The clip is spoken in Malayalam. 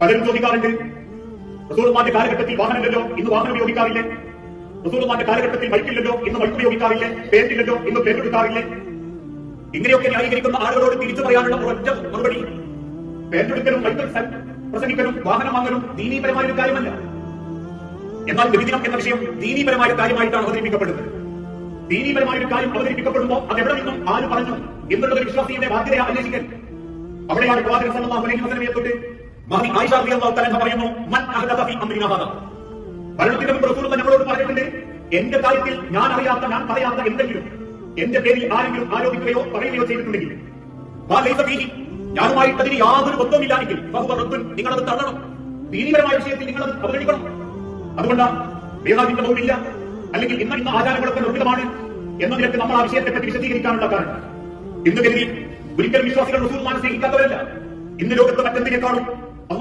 പലരും ചോദിക്കാറുണ്ട്, റസൂലുള്ളാഹിന്റെ കാലഘട്ടത്തിൽ വാഹനമില്ലല്ലോ, ഇന്ന് വാഹനം ഉപയോഗിക്കാറില്ലേ? റസൂലുള്ളാഹിന്റെ കാലഘട്ടത്തിൽ മൈക്കില്ലല്ലോ, ഇന്ന് മൈക്ക് ഉപയോഗിക്കാറില്ലേ? പേരില്ലല്ലോ, ഇന്ന് പേരെടുക്കാറില്ലേ? ഇങ്ങനെയൊക്കെ ന്യായീകരിക്കുന്ന ആളുകളോട് തിരിച്ചു പറയാനുള്ള ഒരൊറ്റ മറുപടി, പേരെടുക്കലും മൈക്കിൽ പ്രസംഗിക്കലും വാഹനം വാങ്ങലും ദീനീപരമായ ഒരു കാര്യമല്ല. എന്നാൽ നബിദിനം എന്ന വിഷയം ദീനീപരമായ കാര്യമായിട്ടാണ് അവതരിപ്പിക്കപ്പെടുന്നത്. ദീനീപരമായ ഒരു കാര്യം അവതരിപ്പിക്കപ്പെടുമ്പോൾ അതെവിടെ നിന്നും ആര് പറഞ്ഞു എന്നുള്ളത് വിശ്വാസിയുടെ ബാധ്യതയെ അന്വേഷിക്കൽ. അവിടെയാണ് പ്രവാചകൻ സല്ലല്ലാഹു അലൈഹി വസല്ലമയെ തൊട്ട് മഹദി ആയിഷ റളിയല്ലാഹു തആല പറയുന്നു, മൻ അഹദഥ ഫീ അംരിനാ ഹാദാ. മരണത്തിന് മുമ്പ് റസൂലുള്ളാഹി നമ്മളോട് പറഞ്ഞിട്ടുണ്ട്, എന്റെ കാര്യത്തിൽ ഞാൻ അറിയാത്ത, ഞാൻ പറയാത്ത എന്തെങ്കിലും എന്റെ പേരിൽ ആരെങ്കിലും ആരോപിക്കുകയോ പറയുകയോ ചെയ്തിട്ടുണ്ടെങ്കിൽ ഞാനുമായിട്ട് അതിന് യാതൊരു ബന്ധവുമില്ലാണെങ്കിൽ നിങ്ങളത് തള്ളണം. ദീനീപരമായ വിഷയത്തിൽ നിങ്ങളത് അവഗണിക്കണം. അതുകൊണ്ടാണ് വേദാന്തിന്റെ ബോർഡില്ല, അല്ലെങ്കിൽ ഇന്ന ആചാരങ്ങളൊക്കെ നിർമ്മിതമാണ് എന്നതിനൊക്കെ നമ്മൾ ആ വിഷയത്തെപ്പറ്റി വിശദീകരിക്കാനുള്ള കാരണം. ഇന്ന് കരുതി ഒരിക്കലും വിശ്വാസികൾ റസൂലുള്ളാഹിനെ സ്നേഹിക്കാത്തവരല്ല. ഇന്ന് ലോകത്ത് മറ്റെന്തിനേക്കാളും